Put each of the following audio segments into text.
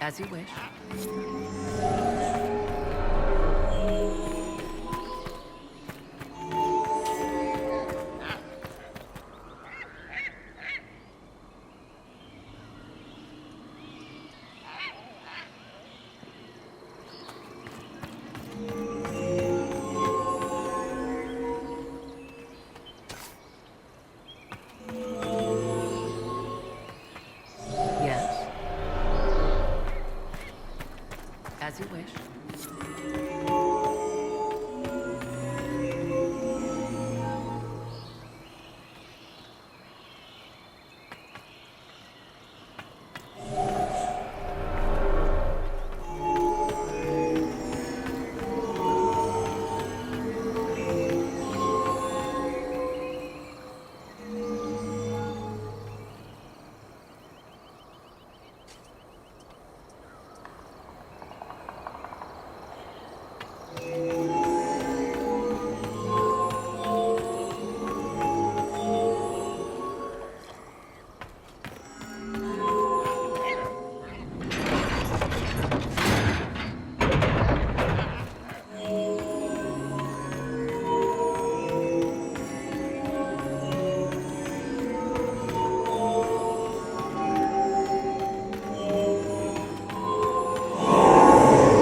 As you wish. Yes. As you wish.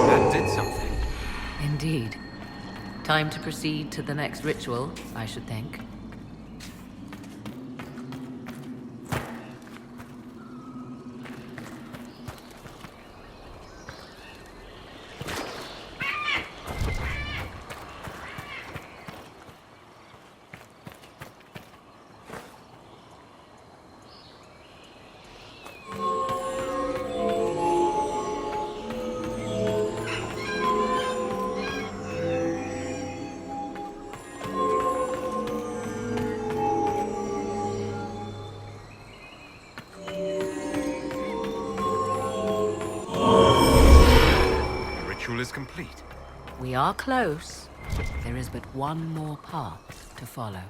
That did something. Indeed. Time to proceed to the next ritual, I should think. The ritual is complete. We are close. There is but one more path to follow.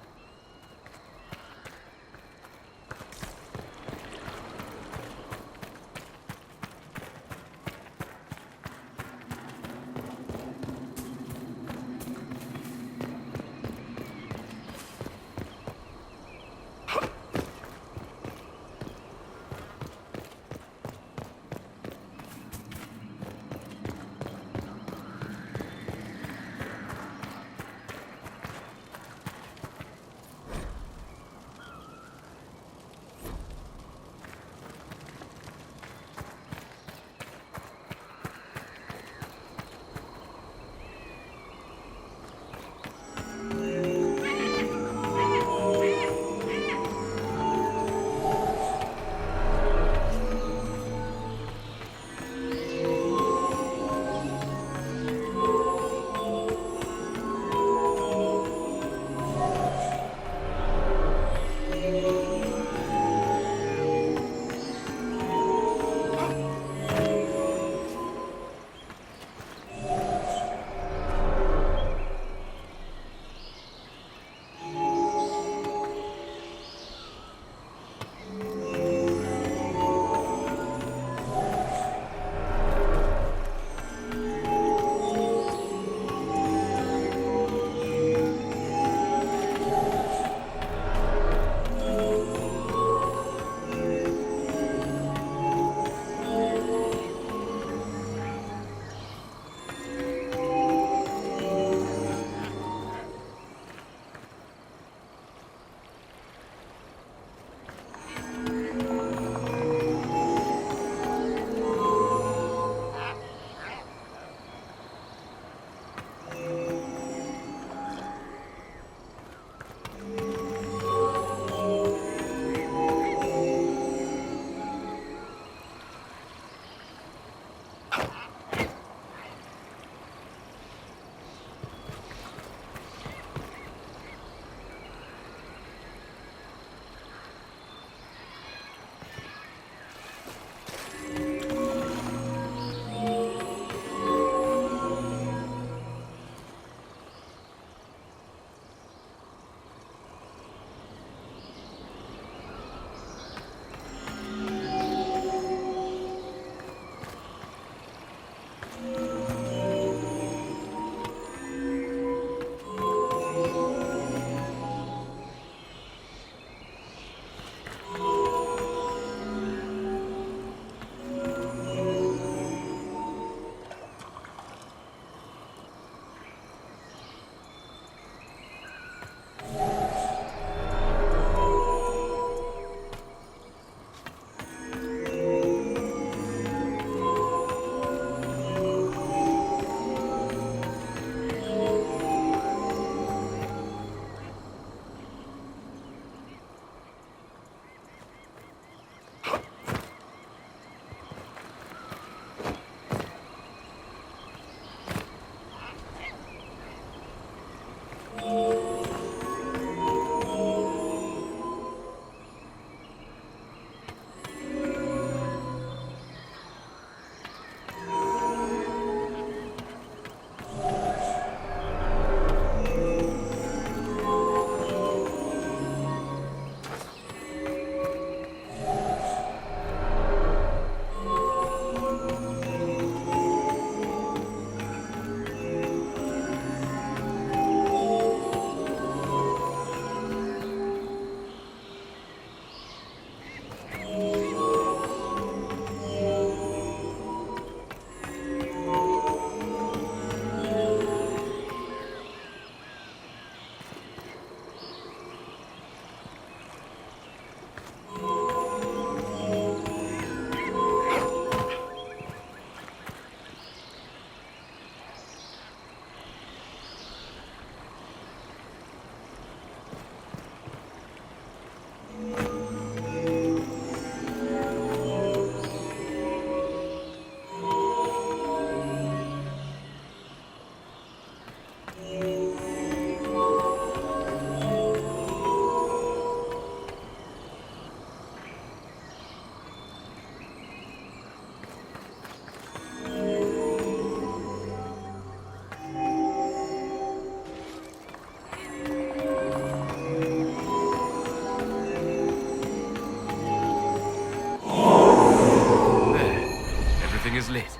Everything is lit.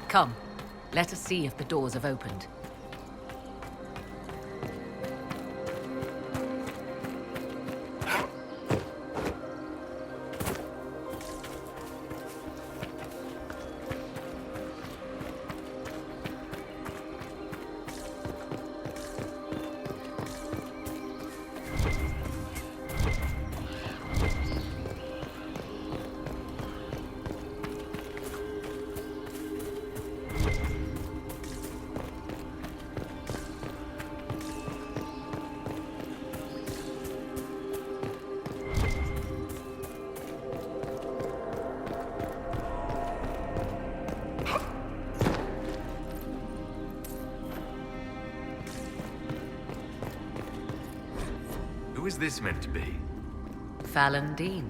Come, let us see if the doors have opened. Who is this meant to be? Fallandine,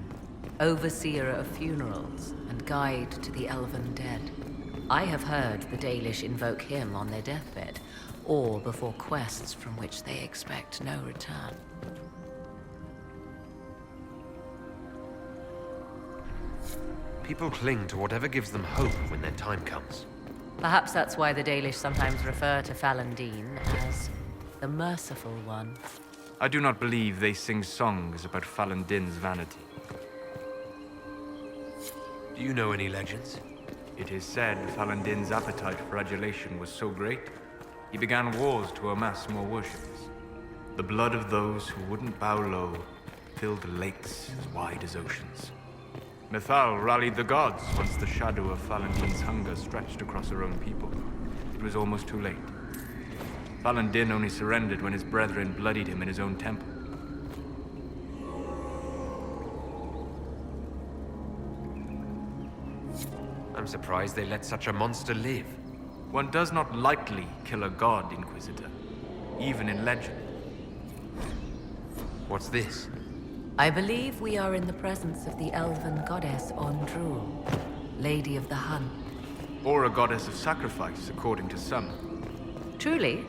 overseer of funerals and guide to the elven dead. I have heard the Dalish invoke him on their deathbed, or before quests from which they expect no return. People cling to whatever gives them hope when their time comes. Perhaps that's why the Dalish sometimes refer to Fallandine as the Merciful One. I do not believe they sing songs about Fallandin's vanity. Do you know any legends? It is said Fallandin's appetite for adulation was so great, he began wars to amass more worshippers. The blood of those who wouldn't bow low filled lakes as wide as oceans. Mithal rallied the gods once the shadow of Fallandin's hunger stretched across her own people. It was almost too late. Fallandin only surrendered when his brethren bloodied him in his own temple. I'm surprised they let such a monster live. One does not lightly kill a god, Inquisitor, even in legend. What's this? I believe we are in the presence of the elven goddess Ondrul, Lady of the Hunt. Or a goddess of sacrifice, according to some. Truly?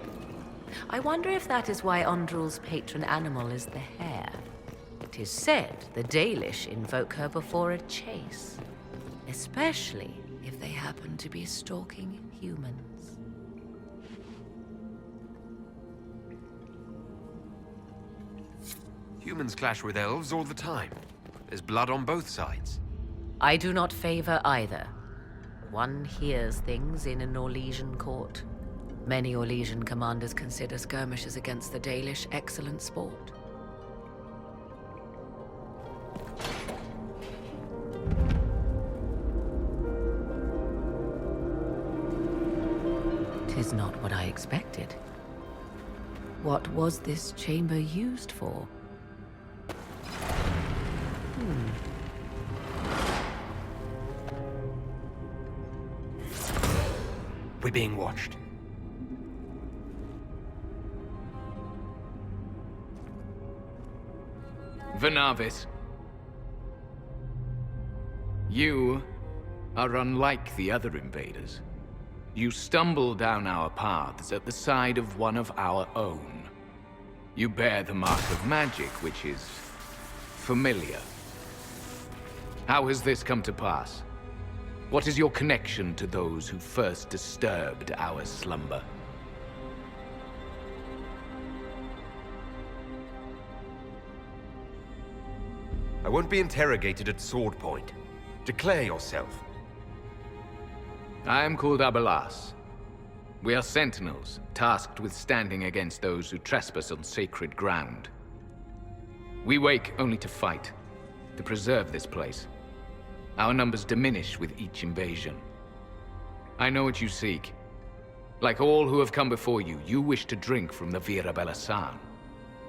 I wonder if that is why Ondrul's patron animal is the hare. It is said the Dalish invoke her before a chase, especially if they happen to be stalking humans. Humans clash with elves all the time. There's blood on both sides. I do not favor either. One hears things in an Orlesian court. Many Orlesian commanders consider skirmishes against the Dalish excellent sport. Tis not what I expected. What was this chamber used for? We're being watched. Venavis, you are unlike the other invaders. You stumble down our paths at the side of one of our own. You bear the mark of magic, which is familiar. How has this come to pass? What is your connection to those who first disturbed our slumber? I won't be interrogated at sword point. Declare yourself. I am called Abelas. We are sentinels, tasked with standing against those who trespass on sacred ground. We wake only to fight, to preserve this place. Our numbers diminish with each invasion. I know what you seek. Like all who have come before you, you wish to drink from the Vira Belasan.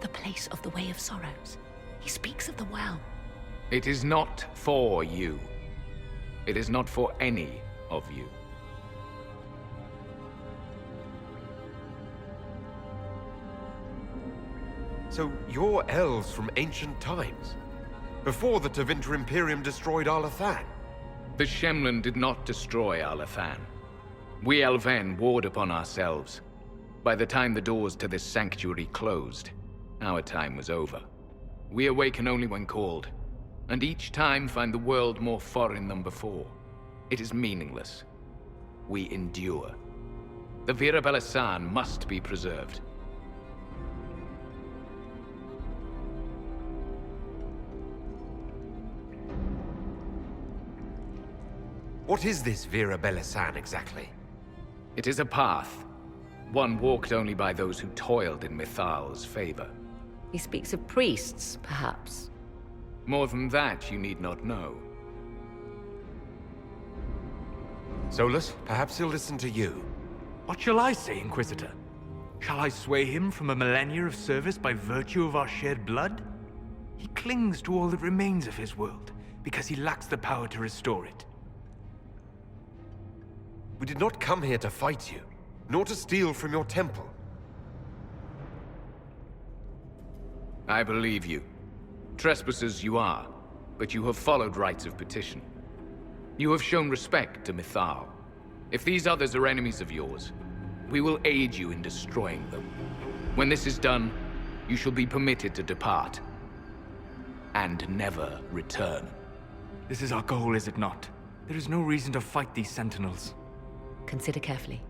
The place of the Way of Sorrows. He speaks of the well. It is not for you. It is not for any of you. So you're elves from ancient times? Before the Tevinter Imperium destroyed Arlathan? The Shemlen did not destroy Arlathan. We Elven warred upon ourselves. By the time the doors to this sanctuary closed, our time was over. We awaken only when called, and each time find the world more foreign than before. It is meaningless. We endure. The Vira Belasan must be preserved. What is this Vira Belasan exactly? It is a path, one walked only by those who toiled in Mithal's favor. He speaks of priests, perhaps. More than that, you need not know. Solus, perhaps he'll listen to you. What shall I say, Inquisitor? Shall I sway him from a millennia of service by virtue of our shared blood? He clings to all that remains of his world, because he lacks the power to restore it. We did not come here to fight you, nor to steal from your temple. I believe you. Trespassers you are, but you have followed rites of petition. You have shown respect to Mithal. If these others are enemies of yours, we will aid you in destroying them. When this is done, you shall be permitted to depart. And never return. This is our goal, is it not? There is no reason to fight these sentinels. Consider carefully.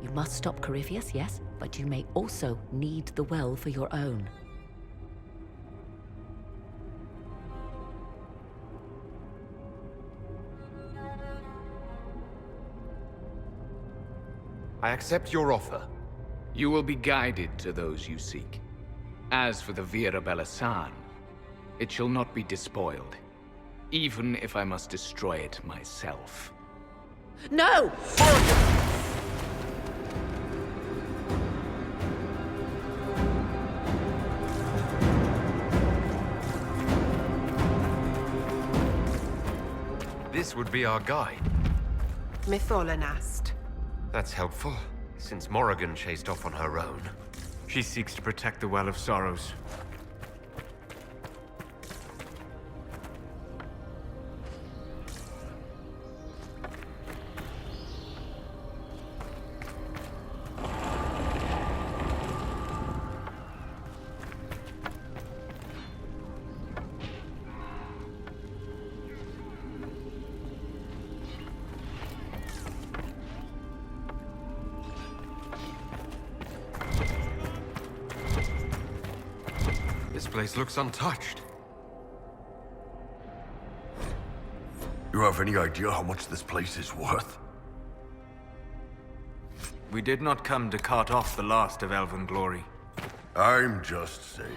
You must stop Corypheus, yes, but you may also need the well for your own. I accept your offer. You will be guided to those you seek. As for the Vira Belasan, it shall not be despoiled, even if I must destroy it myself. No! This would be our guide. Mytholanast. That's helpful, since Morrigan chased off on her own. She seeks to protect the Well of Sorrows. This place looks untouched. You have any idea how much this place is worth? We did not come to cart off the last of elven glory. I'm just saying.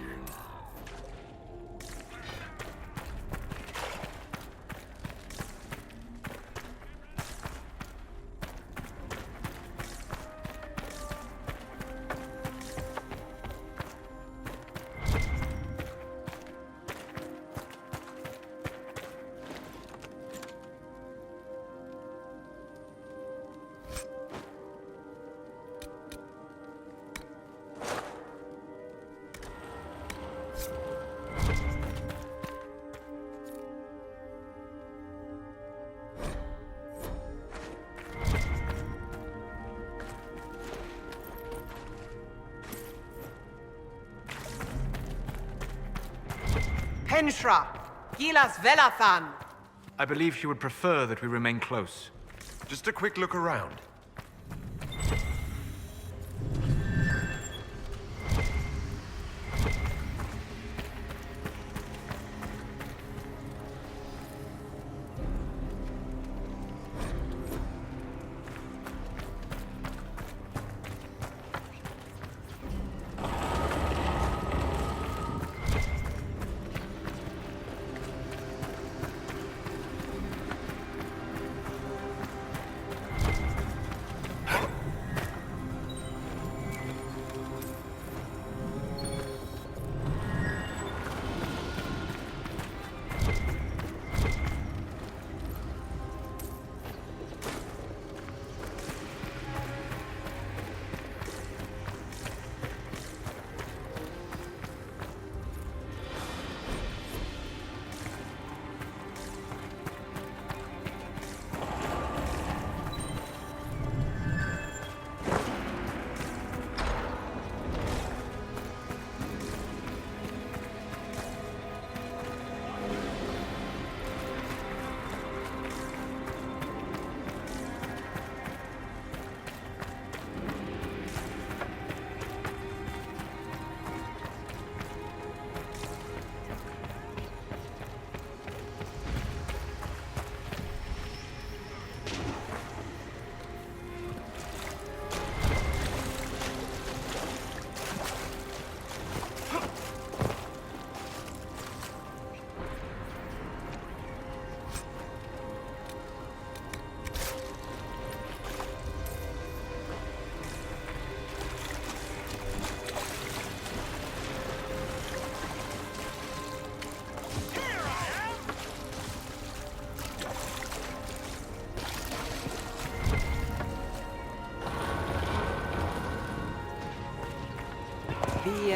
Henshra! Gilas Velathan! I believe she would prefer that we remain close. Just a quick look around.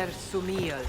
Eder Sumiel.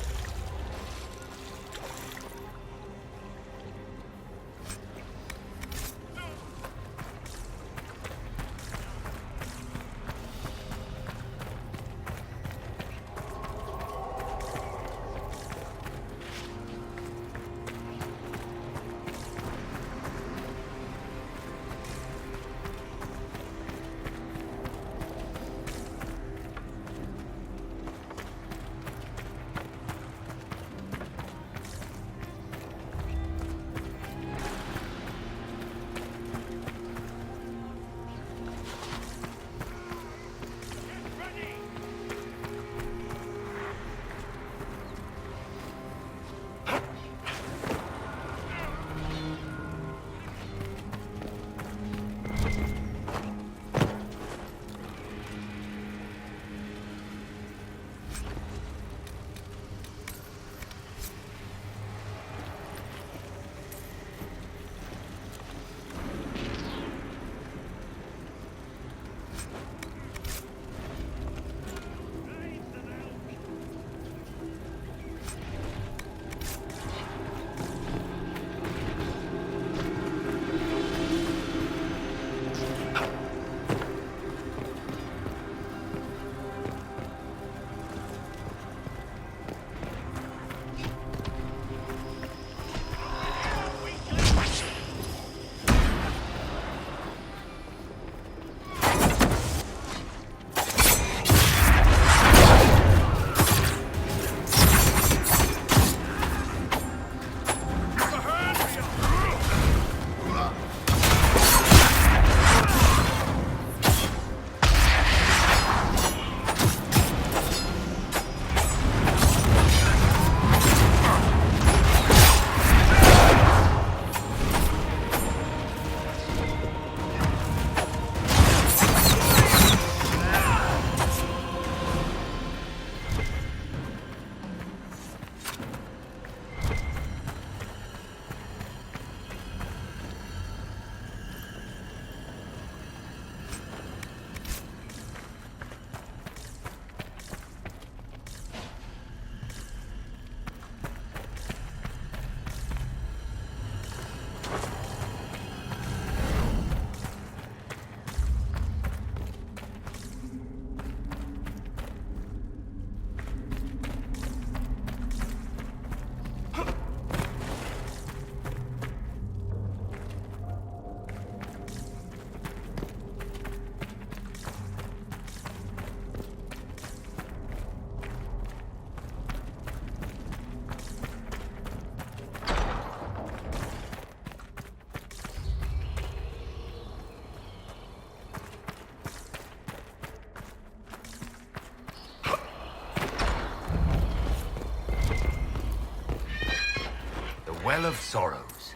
Well of Sorrows.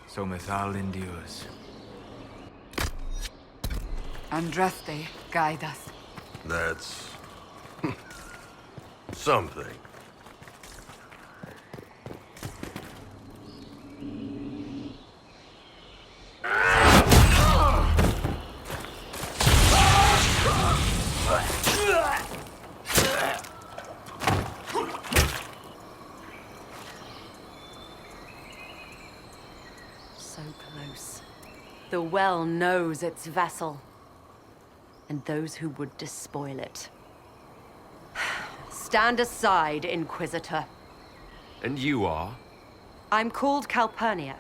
So Mithal endures. Andraste, guide us. That's... something. So close. The well knows its vassal, and those who would despoil it. Stand aside, Inquisitor. And you are? I'm called Calpurnia.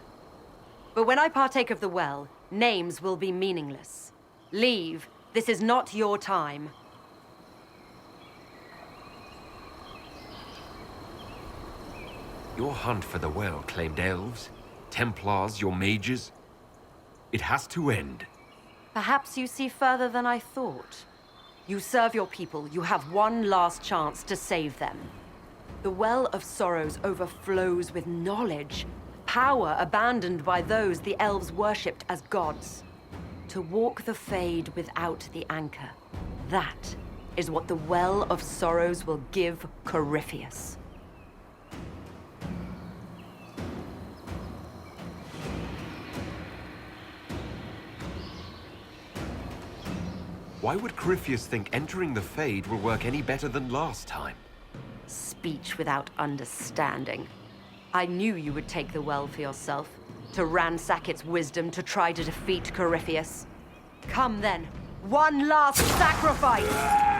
But when I partake of the well, names will be meaningless. Leave. This is not your time. Your hunt for the well claimed elves, Templars, your mages. It has to end. Perhaps you see further than I thought. You serve your people. You have one last chance to save them. The Well of Sorrows overflows with knowledge, power abandoned by those the elves worshipped as gods. To walk the Fade without the anchor. That is what the Well of Sorrows will give Corypheus. Why would Corypheus think entering the Fade will work any better than last time? speech without understanding. I knew you would take the well for yourself, to ransack its wisdom, to try to defeat Corypheus. Come then, one last sacrifice!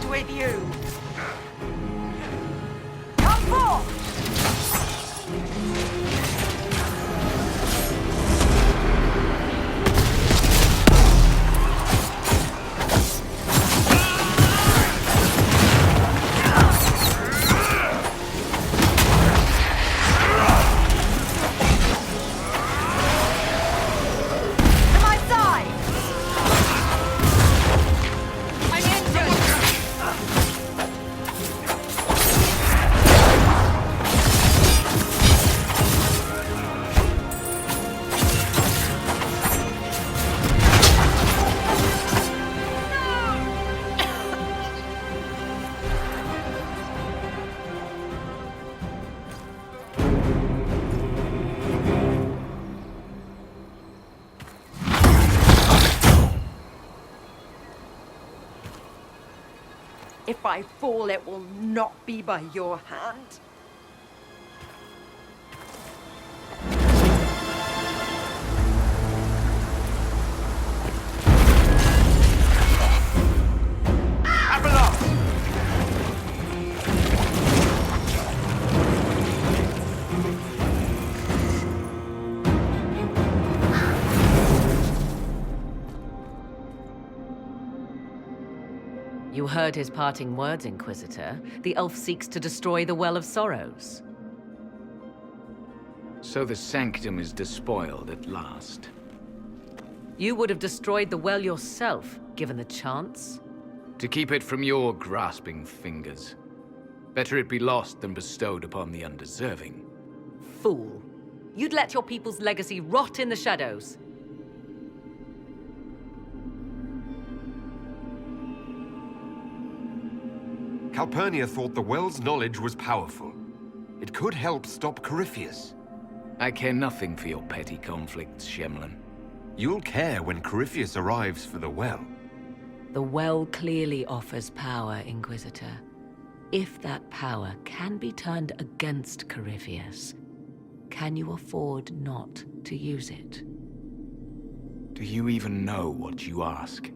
With you! Come forth! If I fall, it will not be by your hand. You heard his parting words, Inquisitor. The elf seeks to destroy the Well of Sorrows. So the Sanctum is despoiled at last. You would have destroyed the well yourself, given the chance. To keep it from your grasping fingers. Better it be lost than bestowed upon the undeserving. Fool. You'd let your people's legacy rot in the shadows. Calpurnia thought the well's knowledge was powerful. It could help stop Corypheus. I care nothing for your petty conflicts, Shemlin. You'll care when Corypheus arrives for the well. The well clearly offers power, Inquisitor. If that power can be turned against Corypheus, can you afford not to use it? Do you even know what you ask?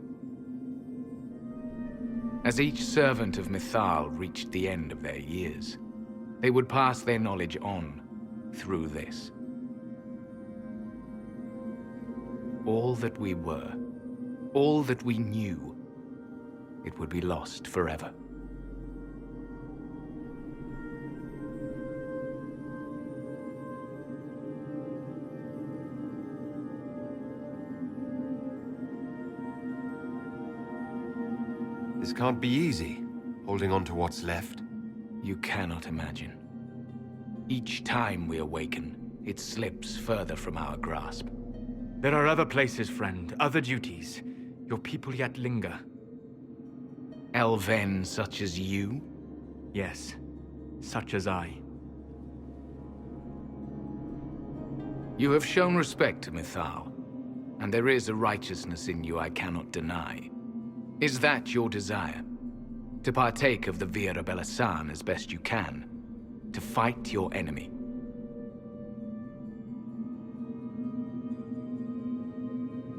As each servant of Mythal reached the end of their years, they would pass their knowledge on through this. All that we were, all that we knew, it would be lost forever. This can't be easy, holding on to what's left. You cannot imagine. Each time we awaken, it slips further from our grasp. There are other places, friend, other duties. Your people yet linger. Elven such as you? Yes, such as I. You have shown respect to Mythal, and there is a righteousness in you I cannot deny. Is that your desire? To partake of the Via Belasan as best you can? To fight your enemy?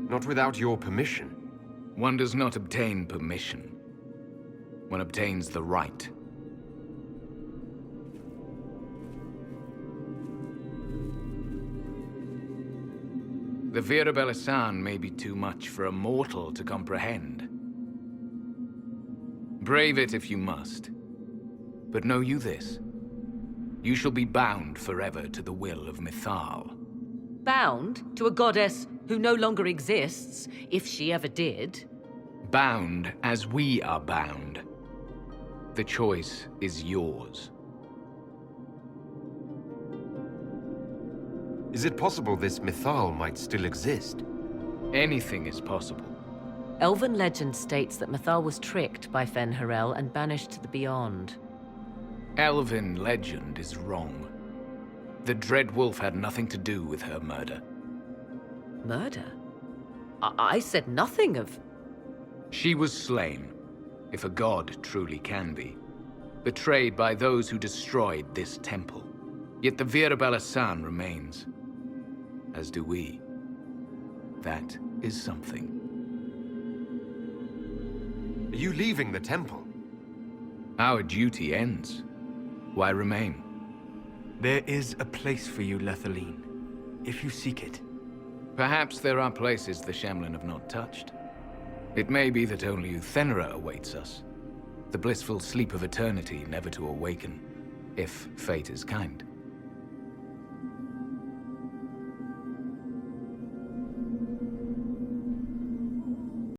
Not without your permission. One does not obtain permission. One obtains the right. The Vira Belisan may be too much for a mortal to comprehend. Brave it if you must. But know you this. You shall be bound forever to the will of Mythal. Bound to a goddess who no longer exists, if she ever did. Bound as we are bound. The choice is yours. Is it possible this Mythal might still exist? Anything is possible. Elven legend states that Mythal was tricked by Fen'Harel and banished to the Beyond. Elven legend is wrong. The Dread Wolf had nothing to do with her murder. Murder? I said nothing of... She was slain, if a god truly can be. Betrayed by those who destroyed this temple. Yet the Vira Belisan remains. As do we. That is something. Are you leaving the temple? Our duty ends. Why remain? There is a place for you, Lethaline, if you seek it. Perhaps there are places the Shemlin have not touched. It may be that only Uthenra awaits us. The blissful sleep of eternity, never to awaken, if fate is kind.